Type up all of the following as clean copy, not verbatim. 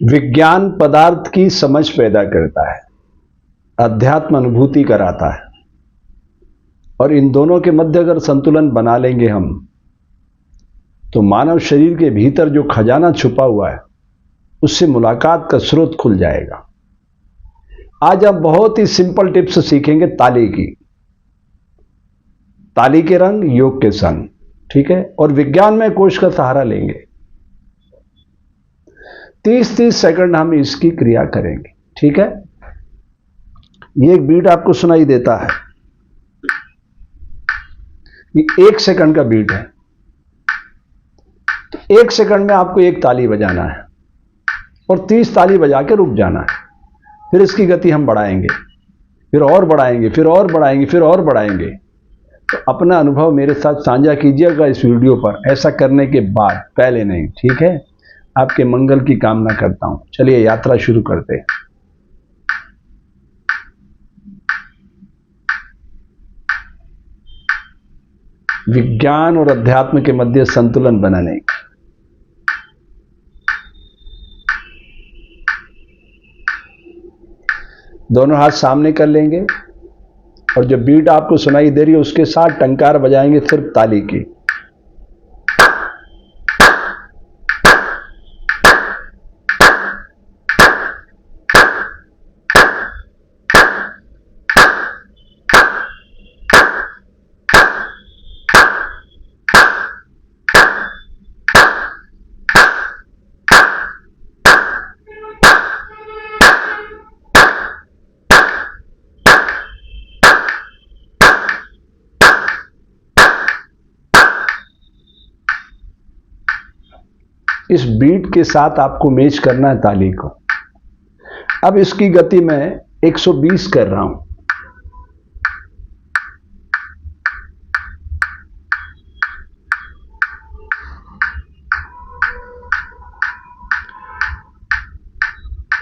विज्ञान पदार्थ की समझ पैदा करता है, अध्यात्म अनुभूति कराता है, और इन दोनों के मध्य अगर संतुलन बना लेंगे हम, तो मानव शरीर के भीतर जो खजाना छुपा हुआ है उससे मुलाकात का स्रोत खुल जाएगा। आज हम बहुत ही सिंपल टिप्स सीखेंगे ताली की, ताली के रंग योग के संग, ठीक है, और विज्ञान में कोश का सहारा लेंगे। 30-30 सेकंड हम इसकी क्रिया करेंगे, ठीक है। ये एक बीट आपको सुनाई देता है, ये 1 सेकंड का बीट है, तो 1 सेकंड में आपको एक ताली बजाना है और 30 ताली बजा के रुक जाना है। फिर इसकी गति हम बढ़ाएंगे, फिर और बढ़ाएंगे, फिर और बढ़ाएंगे, फिर और बढ़ाएंगे। तो अपना अनुभव मेरे साथ साझा कीजिएगा इस वीडियो पर, ऐसा करने के बाद, पहले नहीं, ठीक है। आपके मंगल की कामना करता हूं। चलिए यात्रा शुरू करते हैं। विज्ञान और अध्यात्म के मध्य संतुलन बनाने, दोनों हाथ सामने कर लेंगे और जो बीट आपको सुनाई दे रही है उसके साथ टंकार बजाएंगे, सिर्फ ताली की। इस बीट के साथ आपको मैच करना है ताली को। अब इसकी गति मैं 120 कर रहा हूं।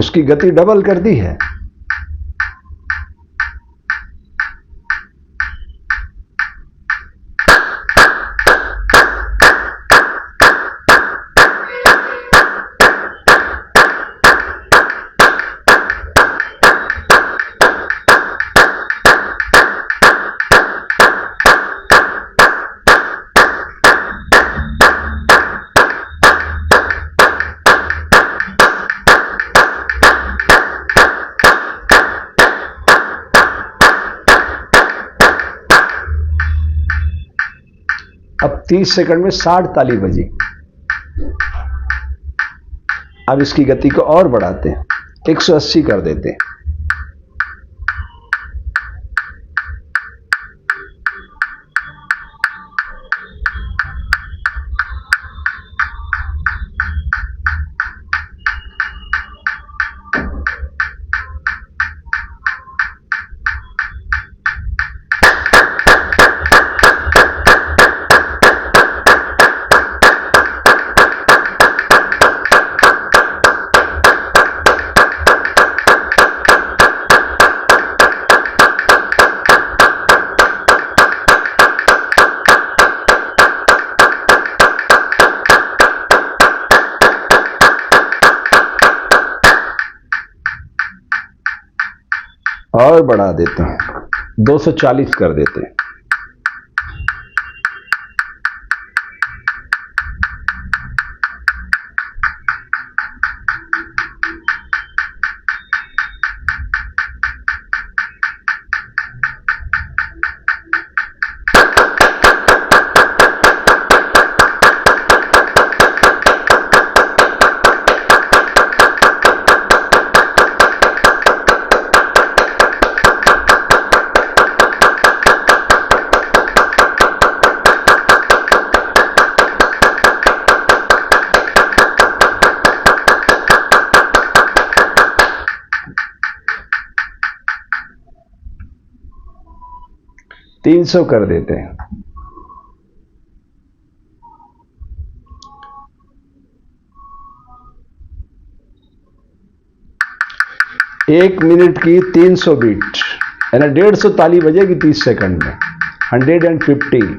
उसकी गति डबल कर दी है। अब 30 सेकंड में 60 ताली बजी। अब इसकी गति को और बढ़ाते हैं, 180 कर देते हैं। और बढ़ा देते हैं, 240 कर देते हैं। तीन 300 कर देते हैं। एक मिनट की 300 बीट, यानी 150 ताली बजेगी 30 सेकंड में। 150।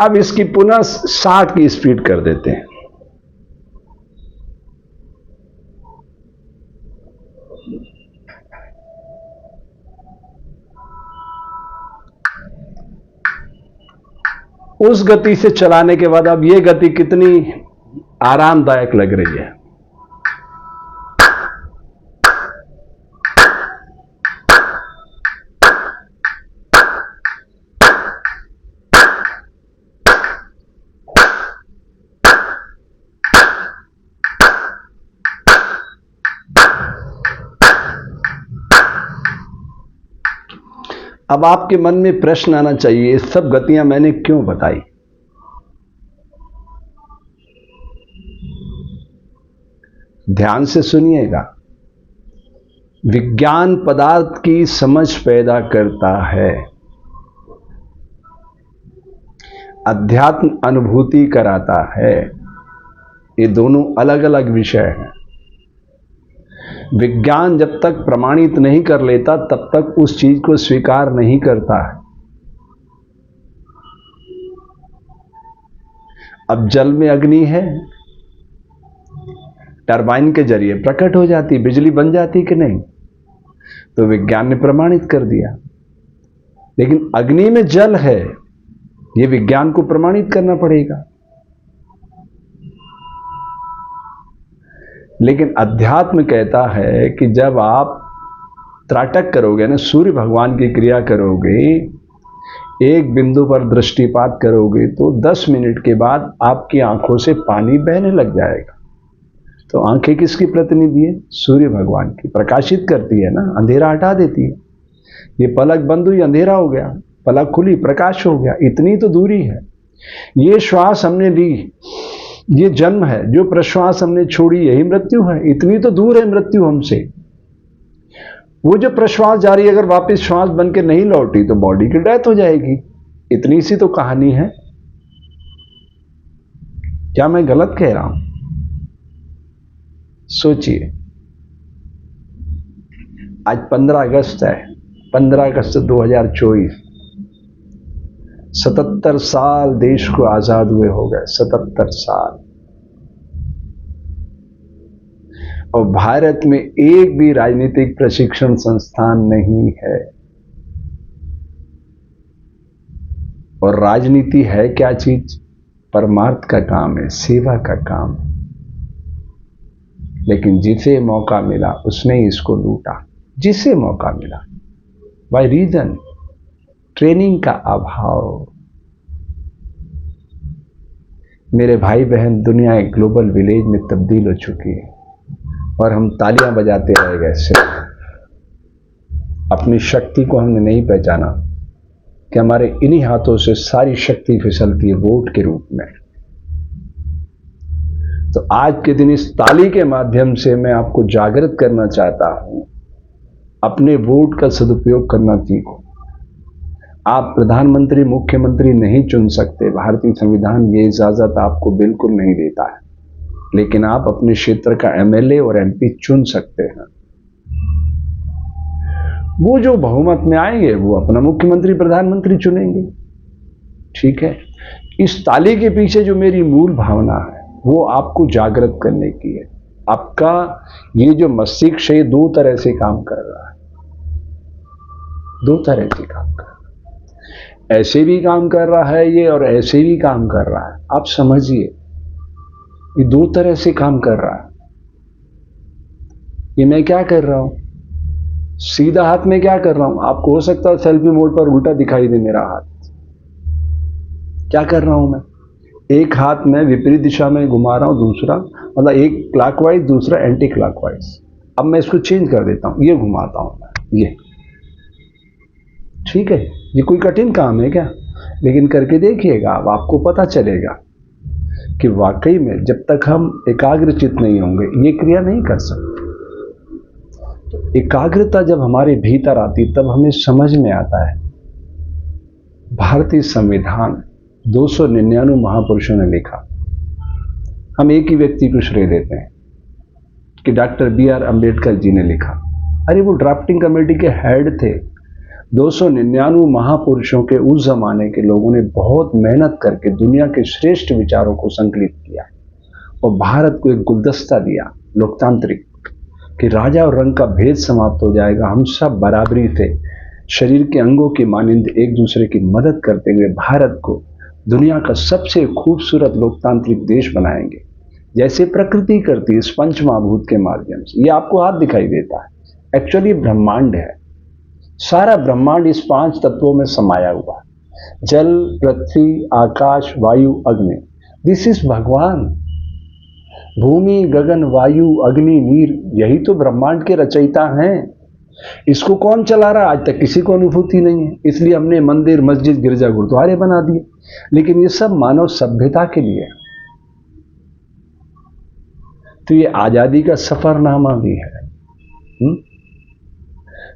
अब इसकी पुनः 60 की स्पीड कर देते हैं। उस गति से चलाने के बाद अब यह गति कितनी आरामदायक लग रही है। अब आपके मन में प्रश्न आना चाहिए, ये सब गतियां मैंने क्यों बताई? ध्यान से सुनिएगा। विज्ञान पदार्थ की समझ पैदा करता है, अध्यात्म अनुभूति कराता है। ये दोनों अलग अलग विषय हैं। विज्ञान जब तक प्रमाणित नहीं कर लेता तब तक उस चीज को स्वीकार नहीं करता है। अब जल में अग्नि है, टरबाइन के जरिए प्रकट हो जाती, बिजली बन जाती कि नहीं? तो विज्ञान ने प्रमाणित कर दिया। लेकिन अग्नि में जल है, यह विज्ञान को प्रमाणित करना पड़ेगा। लेकिन अध्यात्म कहता है कि जब आप त्राटक करोगे ना, सूर्य भगवान की क्रिया करोगे, एक बिंदु पर दृष्टिपात करोगे, तो 10 मिनट के बाद आपकी आंखों से पानी बहने लग जाएगा। तो आंखें किसकी प्रतिनिधि है? सूर्य भगवान की। प्रकाशित करती है ना, अंधेरा हटा देती है। ये पलक बंद हुई, अंधेरा हो गया, पलक खुली, प्रकाश हो गया। इतनी तो दूरी है। ये श्वास हमने ली, ये जन्म है, जो प्रश्वास हमने छोड़ी यही मृत्यु है। इतनी तो दूर है मृत्यु हमसे। वो जो प्रश्वास जारी अगर वापस श्वास बन के नहीं लौटी तो बॉडी की डेथ हो जाएगी। इतनी सी तो कहानी है। क्या मैं गलत कह रहा हूं? सोचिए, आज 15 अगस्त है, 15 अगस्त 2024। 77 साल देश को आजाद हुए हो गए, 77 साल। और भारत में एक भी राजनीतिक प्रशिक्षण संस्थान नहीं है। और राजनीति है क्या चीज? परमार्थ का काम है, सेवा का काम। लेकिन जिसे मौका मिला उसने इसको लूटा। जिसे मौका मिला, बाय रीजन ट्रेनिंग का अभाव। मेरे भाई बहन, दुनिया एक ग्लोबल विलेज में तब्दील हो चुकी है और हम तालियां बजाते रह गए सिर्फ। अपनी शक्ति को हमने नहीं पहचाना कि हमारे इन्हीं हाथों से सारी शक्ति फिसलती है वोट के रूप में। तो आज के दिन इस ताली के माध्यम से मैं आपको जागृत करना चाहता हूं, अपने वोट का सदुपयोग करना सीखो। आप प्रधानमंत्री, मुख्यमंत्री नहीं चुन सकते, भारतीय संविधान ये इजाजत आपको बिल्कुल नहीं देता है। लेकिन आप अपने क्षेत्र का एमएलए और एमपी चुन सकते हैं। वो जो बहुमत में आएंगे वो अपना मुख्यमंत्री, प्रधानमंत्री चुनेंगे। ठीक है। इस ताली के पीछे जो मेरी मूल भावना है वो आपको जागृत करने की है। आपका ये जो मस्तिष्क है दो तरह से काम कर रहा है, दो तरह से काम कर रहा है। ऐसे भी काम कर रहा है ये और ऐसे भी काम कर रहा है। आप समझिए, ये दो तरह से काम कर रहा है। ये मैं क्या कर रहा हूं? सीधा हाथ में क्या कर रहा हूं? आपको हो सकता है सेल्फी मोड पर उल्टा दिखाई दे मेरा हाथ। क्या कर रहा हूं मैं? एक हाथ में विपरीत दिशा में घुमा रहा हूं, दूसरा मतलब एक क्लॉकवाइज, दूसरा एंटी क्लॉकवाइज। अब मैं इसको चेंज कर देता हूं, ये घुमाता हूं मैं, ये। ठीक है। ये कोई कठिन काम है क्या? लेकिन करके देखिएगा, अब आपको पता चलेगा कि वाकई में जब तक हम एकाग्रचित नहीं होंगे ये क्रिया नहीं कर सकते। तो एकाग्रता जब हमारे भीतर आती तब हमें समझ में आता है भारतीय संविधान 299 महापुरुषों ने लिखा। हम एक ही व्यक्ति को श्रेय देते हैं कि डॉक्टर BR अम्बेडकर जी ने लिखा। अरे वो ड्राफ्टिंग कमेटी के हेड थे। 299 महापुरुषों के उस जमाने के लोगों ने बहुत मेहनत करके दुनिया के श्रेष्ठ विचारों को संकलित किया और भारत को एक गुलदस्ता दिया लोकतांत्रिक, कि राजा और रंग का भेद समाप्त हो जाएगा, हम सब बराबरी से शरीर के अंगों की मानिंद एक दूसरे की मदद करते हुए भारत को दुनिया का सबसे खूबसूरत लोकतांत्रिक देश बनाएंगे, जैसे प्रकृति करती है इस पंचमहाभूत के माध्यम से। ये आपको हाथ दिखाई देता है, एक्चुअली ब्रह्मांड है, सारा ब्रह्मांड इस 5 तत्वों में समाया हुआ है, जल, पृथ्वी, आकाश, वायु, अग्नि। दिस इज भगवान। भूमि, गगन, वायु, अग्नि, नीर, यही तो ब्रह्मांड के रचयिता हैं। इसको कौन चला रहा, आज तक किसी को अनुभूति नहीं है, इसलिए हमने मंदिर, मस्जिद, गिरजा, गुरुद्वारे बना दिए। लेकिन ये सब मानव सभ्यता के लिए। तो ये आजादी का सफरनामा भी है।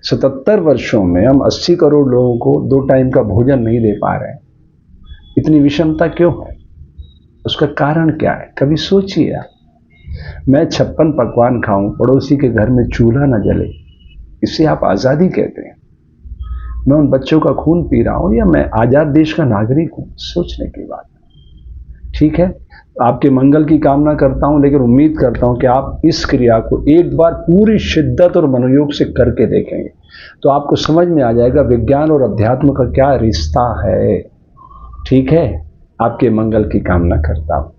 77 वर्षों में हम 80 करोड़ लोगों को 2 टाइम का भोजन नहीं दे पा रहे हैं। इतनी विषमता क्यों है? उसका कारण क्या है? कभी सोचिए आप। मैं 56 पकवान खाऊं, पड़ोसी के घर में चूल्हा न जले, इसे आप आजादी कहते हैं? मैं उन बच्चों का खून पी रहा हूं या मैं आजाद देश का नागरिक हूं? सोचने की बात है। ठीक है, आपके मंगल की कामना करता हूं, लेकिन उम्मीद करता हूं कि आप इस क्रिया को एक बार पूरी शिद्दत और मनोयोग से करके देखेंगे तो आपको समझ में आ जाएगा विज्ञान और अध्यात्म का क्या रिश्ता है। ठीक है, आपके मंगल की कामना करता हूं।